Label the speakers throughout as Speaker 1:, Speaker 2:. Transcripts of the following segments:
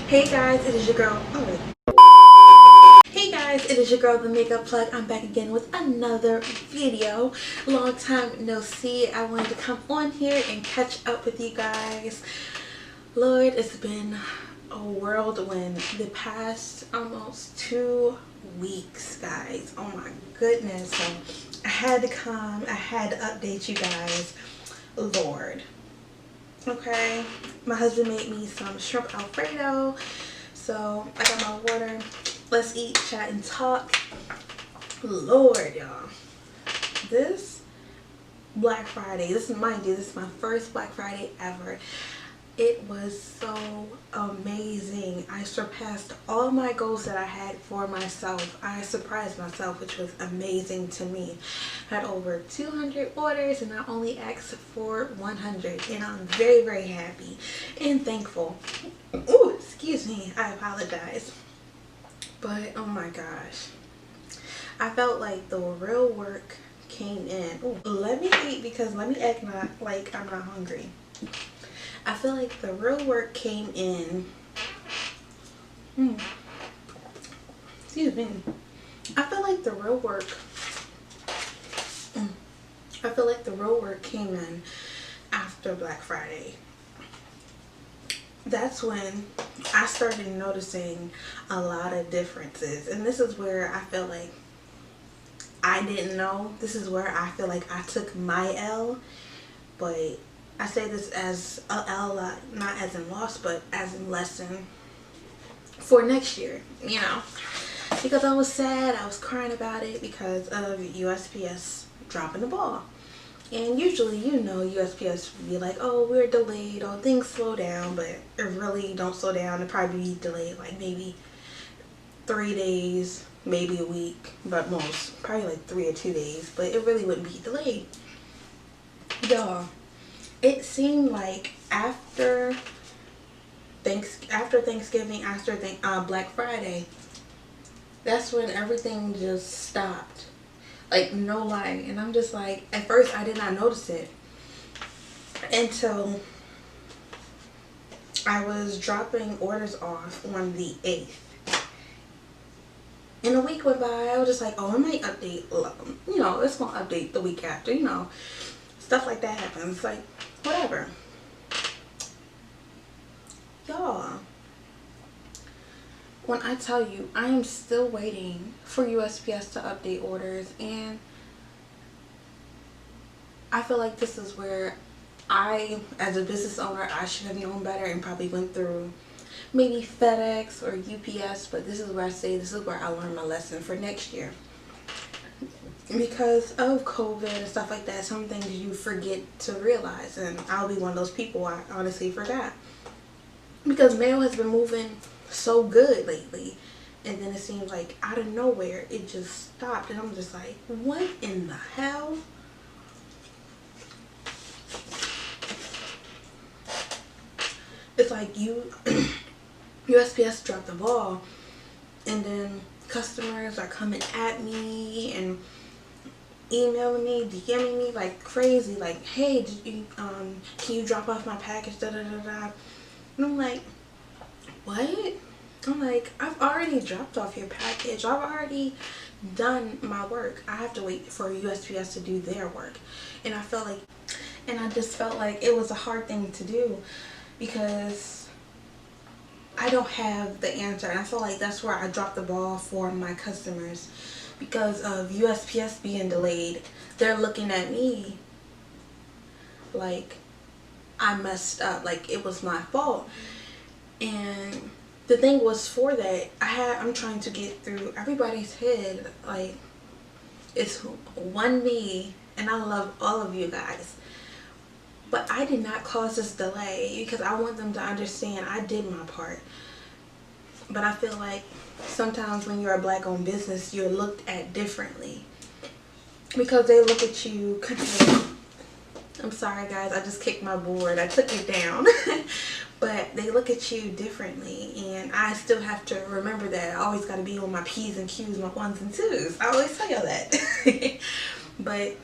Speaker 1: Hey guys, it is your girl. Hey guys, it is your girl, the Makeup Plug. I'm back again with another video. Long time no see. I wanted to come on here and catch up with you guys. Lord, it's been a whirlwind the past almost 2 weeks, guys. Oh my goodness. So I had to come. I had to update you guys. Lord. Okay, my husband made me some shrimp alfredo, so I got my water. Let's eat, chat, and talk. Lord, y'all, this Black Friday, mind you, this is my first Black Friday ever. It was so amazing. I surpassed all my goals that I had for myself. I surprised myself, which was amazing to me. I had over 200 orders and I only asked for 100, and I'm very, very happy and thankful. Ooh, excuse me, I apologize. But oh my gosh, I felt like the real work came in. Ooh, let me eat, because let me act not like I'm not hungry. I feel like the real work came in. Excuse me. I feel like the real work. I feel like the real work came in after Black Friday. That's when I started noticing a lot of differences, and this is where I feel like I didn't know. This is where I feel like I took my L, but I say this as a L, not as in loss, but as in lesson for next year, you know, because I was sad. I was crying about it because of USPS dropping the ball. And usually, you know, USPS would be like, oh, we're delayed, oh, things slow down, but it really don't slow down. It probably be delayed like maybe 3 days, maybe a week, but most probably like 3 or 2 days, but it really wouldn't be delayed. Y'all, it seemed like after Thanksgiving, after Black Friday, that's when everything just stopped. Like, no lie. And I'm just like, at first I did not notice it until I was dropping orders off on the 8th. And a week went by. I was just like, oh, it might update. You know, it's going to update the week after, you know. Stuff like that happens. Like, whatever. Y'all, when I tell you, I am still waiting for USPS to update orders, and I feel like this is where I, as a business owner, I should have known better and probably went through maybe FedEx or UPS, but this is where I say this is where I learned my lesson for next year. Because of COVID and stuff like that, some things you forget to realize, and I'll be one of those people. I honestly forgot, because mail has been moving so good lately, and then it seems like out of nowhere it just stopped, and I'm just like, what in the hell? It's like USPS dropped the ball, and then customers are coming at me and emailing me, DMing me like crazy, like, hey, did you can you drop off my package, da da da da. And I'm like, what? I'm like, I've already dropped off your package. I've already done my work. I have to wait for USPS to do their work. And I just felt like it was a hard thing to do, because I don't have the answer. And I feel like that's where I dropped the ball for my customers, because of USPS being delayed. They're looking at me like I messed up, like it was my fault. And the thing was, for that, I'm trying to get through everybody's head. Like, it's one me, and I love all of you guys, but I did not cause this delay, because I want them to understand I did my part. But I feel like sometimes when you're a black-owned business, you're looked at differently, because they look at you. I'm sorry guys, I just kicked my board. I took it down. But they look at you differently, and I still have to remember that. I always got to be on my P's and Q's, my 1s and 2s. I always tell y'all that. But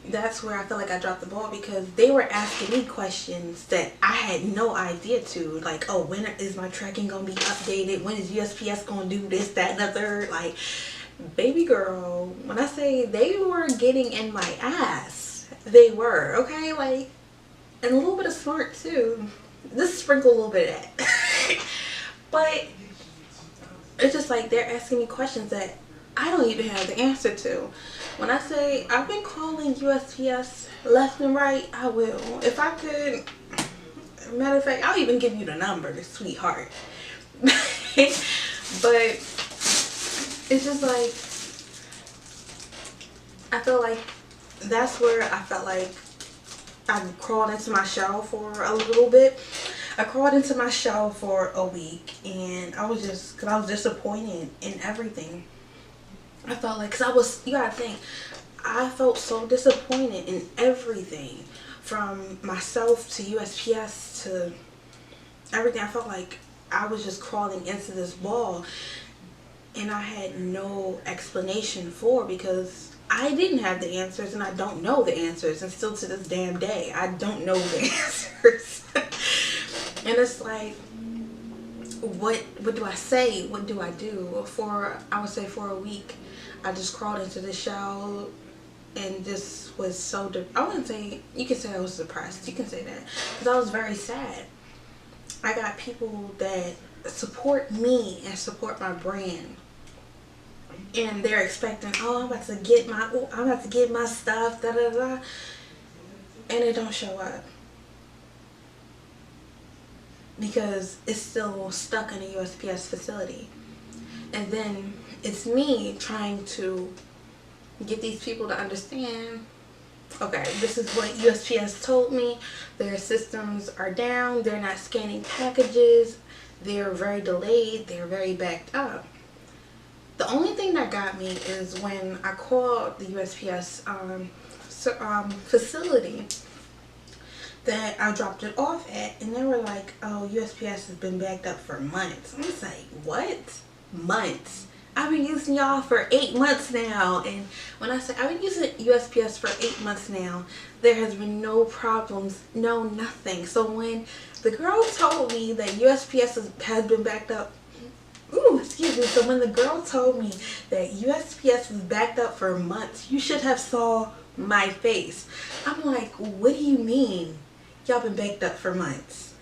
Speaker 1: that's where I feel like I dropped the ball, because they were asking me questions that I had no idea to. Like, oh, when is my tracking gonna be updated? When is USPS gonna do this, that, and the third? Like, baby girl, when I say they were getting in my ass, they were, okay? Like, and a little bit of smart too. Just sprinkle a little bit of that. But it's just like they're asking me questions that I don't even have the answer to. When I say I've been calling USPS left and right, I will. If I could, matter of fact, I'll even give you the number, sweetheart. But it's just like, I feel like that's where I felt like I crawled into my shell for a little bit. I crawled into my shell for a week, and I was just, because I was disappointed in everything. I felt like, you gotta think, I felt so disappointed in everything, from myself to USPS to everything. I felt like I was just crawling into this ball, and I had no explanation for, because I didn't have the answers, and I don't know the answers, and still to this damn day I don't know the answers. And it's like, what do I say? What do I do? I would say for a week, I just crawled into the shell, and just was so I wouldn't say, you can say I was depressed, you can say that, because I was very sad. I got people that support me and support my brand, and they're expecting, oh, I'm about to get my stuff, da da da, and it don't show up because it's still stuck in a USPS facility. And then it's me trying to get these people to understand, okay, this is what USPS told me. Their systems are down. They're not scanning packages. They're very delayed. They're very backed up. The only thing that got me is when I called the USPS facility that I dropped it off at, and they were like, oh, USPS has been backed up for months. I was like, what? Months? I've been using y'all for 8 months now. And when I say I've been using USPS for 8 months now, there has been no problems, no nothing. So when the girl told me that USPS has been backed up, so when the girl told me that USPS was backed up for months, you should have saw my face. I'm like, what do you mean y'all been backed up for months?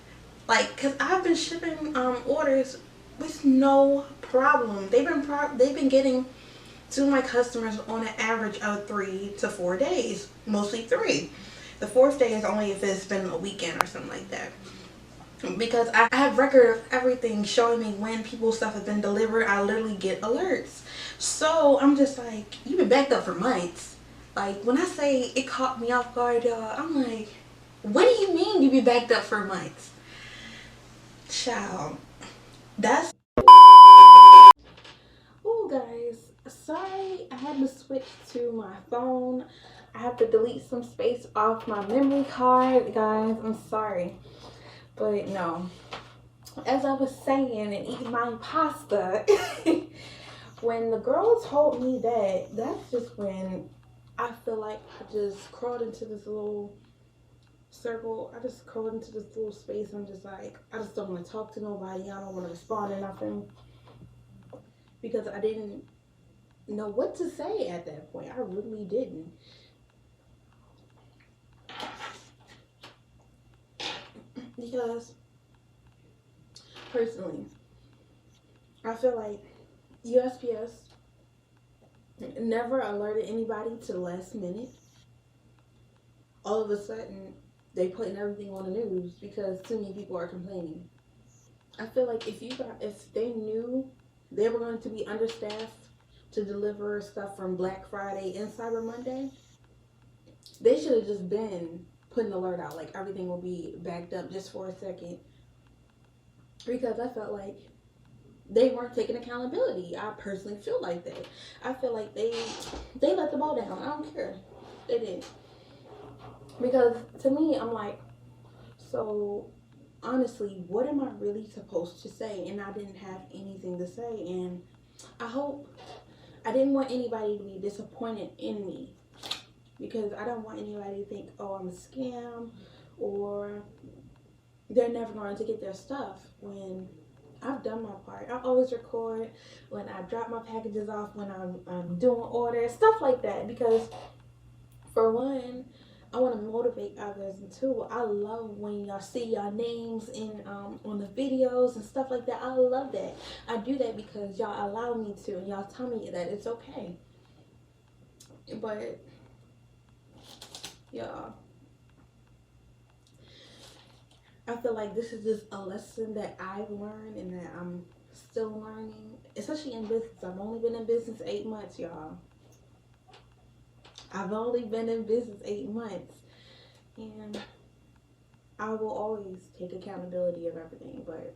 Speaker 1: Like, cause I've been shipping orders with no problem. They've been getting to my customers on an average of 3 to 4 days, mostly 3. The 4th day is only if it's been a weekend or something like that. Because I have record of everything showing me when people's stuff has been delivered. I literally get alerts. So I'm just like, you've been backed up for months. Like, when I say it caught me off guard, y'all, I'm like, what do you mean you be backed up for months? Child, that's... Oh, guys, sorry, I had to switch to my phone. I have to delete some space off my memory card, guys. I'm sorry. But no, as I was saying and eating my pasta, when the girl told me that, that's just when I feel like I just crawled into this little circle. I just crawled into this little space. I'm just like, I just don't want to talk to nobody. I don't want to respond to nothing, because I didn't know what to say at that point. I really didn't. Because personally, I feel like USPS never alerted anybody to the last minute. All of a sudden, they putting everything on the news because too many people are complaining. I feel like if they knew they were going to be understaffed to deliver stuff from Black Friday and Cyber Monday, they should have just been putting an alert out, like everything will be backed up just for a second. Because I felt like they weren't taking accountability. I personally feel like that. I feel like they let the ball down. I don't care. They did. Because to me, I'm like, so honestly, what am I really supposed to say? And I didn't have anything to say. And I didn't want anybody to be disappointed in me. because I don't want anybody to think, oh, I'm a scam, or they're never going to get their stuff when I've done my part. I always record when I drop my packages off, when I'm doing orders, stuff like that. Because for one, I want to motivate others, and two, I love when y'all see y'all names in on the videos and stuff like that. I love that. I do that because y'all allow me to, and y'all tell me that it's okay. But y'all, I feel like this is just a lesson that I've learned and that I'm still learning, especially in business. I've only been in business 8 months, y'all. I've only been in business 8 months, and I will always take accountability of everything. But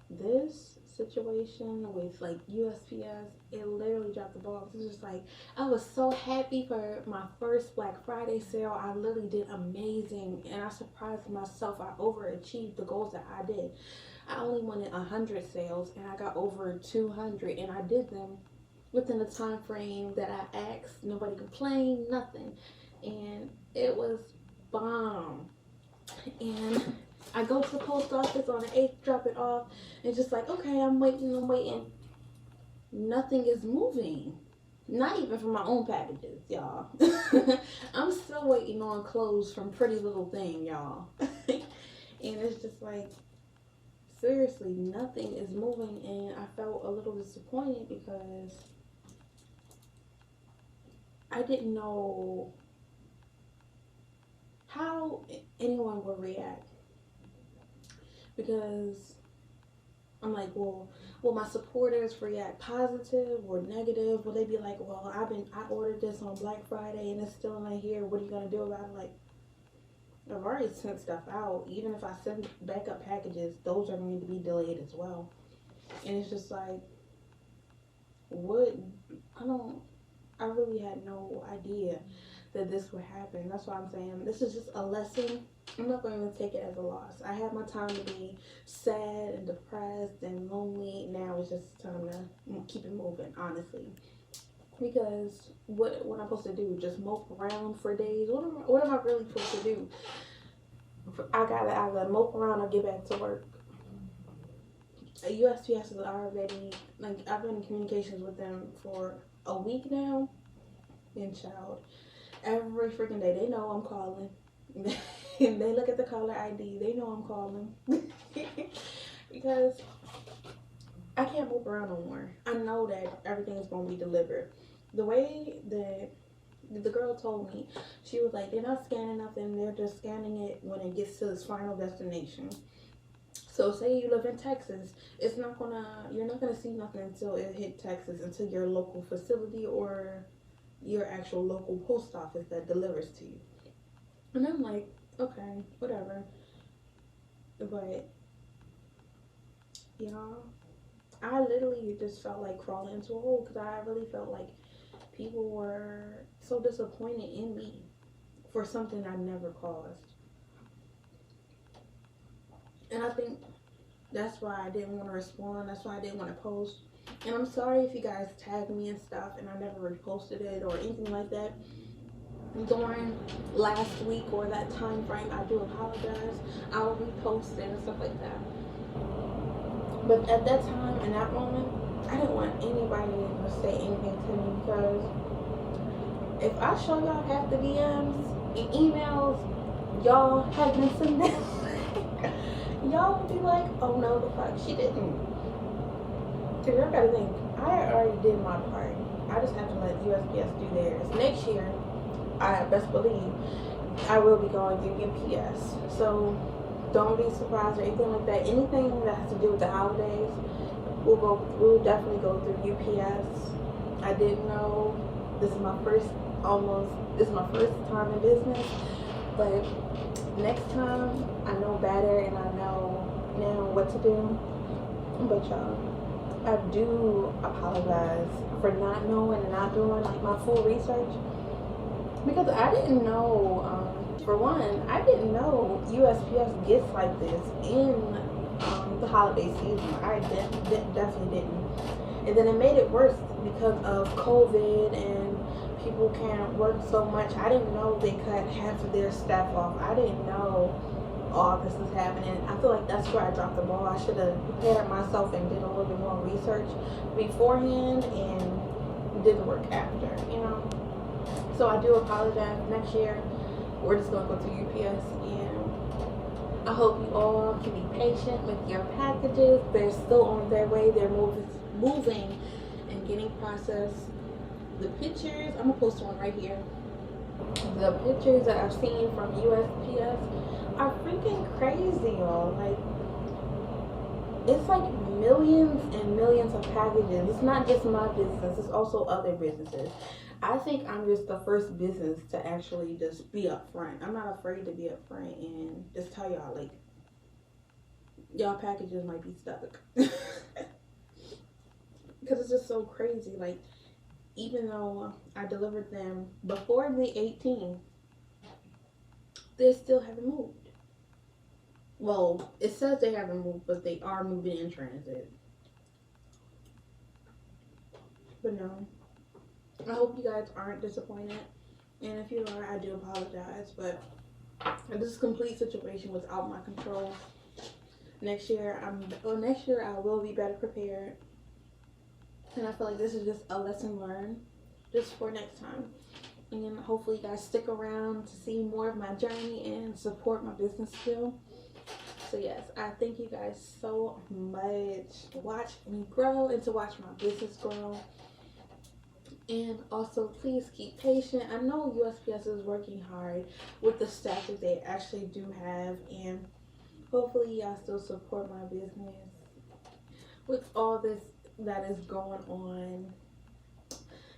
Speaker 1: this situation with like USPS, it literally dropped the ball. It was just like, I was so happy for my first Black Friday sale. I literally did amazing, and I surprised myself. I overachieved the goals that I did. I only wanted 100 sales, and I got over 200, and I did them within the time frame that I asked. Nobody complained, nothing, and it was bomb. And I go to the post office on the 8th, drop it off, and just like, okay, I'm waiting. Nothing is moving. Not even for my own packages, y'all. I'm still waiting on clothes from Pretty Little Thing, y'all. And it's just like, seriously, nothing is moving, and I felt a little disappointed because I didn't know how anyone would react. Because I'm like, well, will my supporters react positive or negative? Will they be like, well, I ordered this on Black Friday and it's still not here. What are you gonna do about it? Like, I've already sent stuff out. Even if I send backup packages, those are going to be delayed as well. And it's just like, what? I really had no idea that this would happen. That's why I'm saying this is just a lesson. I'm not going to take it as a loss. I had my time to be sad and depressed and lonely. Now it's just time to keep it moving, honestly. Because what am I supposed to do? Just mope around for days? What am I really supposed to do? I gotta either mope around or get back to work. USPS is already, like, I've been in communications with them for a week now. And child, every freaking day they know I'm calling. And they look at the caller ID, they know I'm calling. Because I can't move around no more. I know that everything is going to be delivered. The way that the girl told me, she was like, they're not scanning nothing, they're just scanning it when it gets to its final destination. So say you live in Texas, you're not gonna see nothing until it hit Texas, until your local facility or your actual local post office that delivers to you. And I'm like, okay, whatever. But y'all, I literally just felt like crawling into a hole, because I really felt like people were so disappointed in me for something I never caused. And I think that's why I didn't want to respond. That's why I didn't want to post. And I'm sorry if you guys tagged me and stuff and I never reposted it or anything like that during last week or that time frame. I do apologize. I'll repost it and stuff like that. But at that time, in that moment, I didn't want anybody to say anything to me, because if I show y'all half the DMs and emails y'all have been sending, y'all would be like, oh no, the fuck, she didn't. Because y'all gotta think, I already did my part. I just have to let USPS do theirs. Next year, I best believe I will be going through UPS. So don't be surprised or anything like that. Anything that has to do with the holidays, we'll definitely go through UPS. I didn't know. This is my first time in business. But next time I know better and I know now what to do. But y'all, I do apologize for not knowing and not doing like my full research, because I didn't know. For one, I didn't know USPS gets like this in the holiday season. I definitely didn't. And then it made it worse because of COVID and people can't work so much. I didn't know they cut half of their staff off. I didn't know all this is happening. I feel like that's where I dropped the ball. I should have prepared myself and did a little bit more research beforehand and did the work after, you know. So I do apologize. Next year, we're just going to go to UPS, and I hope you all can be patient with your packages. They're still on their way. They're moving and getting processed. The pictures, I'm going to post one right here. The pictures that I've seen from USPS are freaking crazy, y'all. Like, it's like millions and millions of packages. It's not just my business, it's also other businesses. I think I'm just the first business to actually just be upfront. I'm not afraid to be upfront and just tell y'all, like, y'all packages might be stuck. Because it's just so crazy. Like, even though I delivered them before the 18th, they still haven't moved. Well, it says they haven't moved, but they are moving in transit. But no, I hope you guys aren't disappointed. And if you are, I do apologize. But this complete situation was out of my control. Next year I will be better prepared. And I feel like this is just a lesson learned just for next time. And hopefully you guys stick around to see more of my journey and support my business still. So yes, I thank you guys so much. Watch me grow and to watch my business grow. And also, please keep patient. I know USPS is working hard with the staff that they actually do have. And hopefully y'all still support my business with all this that is going on.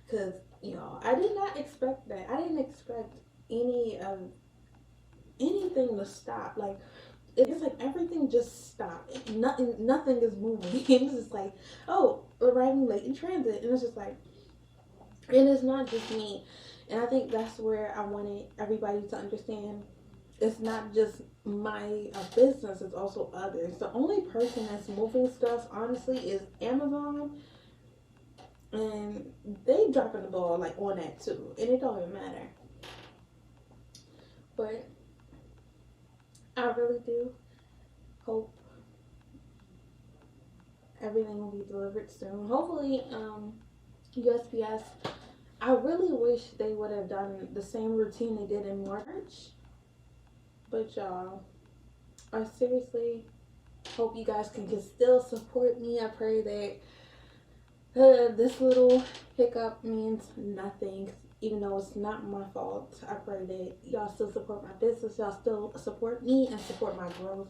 Speaker 1: Because, y'all, I did not expect that. I didn't expect anything to stop. Like, it's like everything just stopped. Nothing is moving. It's just like, oh, arriving late in transit. And it's just like, and it's not just me. And I think that's where I wanted everybody to understand. It's not just my business, it's also others. The only person that's moving stuff, honestly, is Amazon. And they dropping the ball, like, on that too. And it don't even matter. But I really do hope everything will be delivered soon. Hopefully, USPS, I really wish they would have done the same routine they did in March. But y'all, I seriously hope you guys can still support me. I pray that this little hiccup means nothing, even though it's not my fault. I pray that y'all still support my business, y'all still support me and support my growth.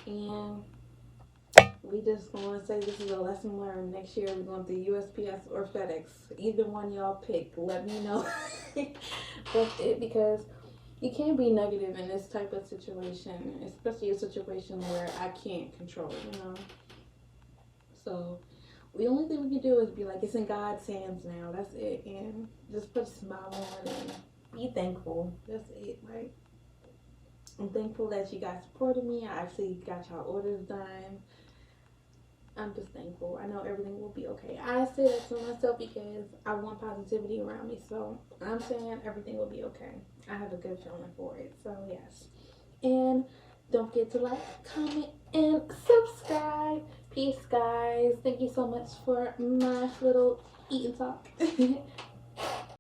Speaker 1: And we just want to say this is a lesson learned. Next year we're going to USPS or FedEx. Either one y'all pick. Let me know. That's it, because you can't be negative in this type of situation, especially a situation where I can't control, you know. So the only thing we can do is be like, it's in God's hands now. That's it. And just put a smile on and be thankful. That's it, right? I'm thankful that you guys supported me. I actually got y'all orders done. I'm just thankful. I know everything will be okay. I say that to myself because I want positivity around me. So I'm saying everything will be okay. I have a good feeling for it. So yes. And don't forget to like, comment, and subscribe. Peace, guys. Thank you so much for my little eat and talk.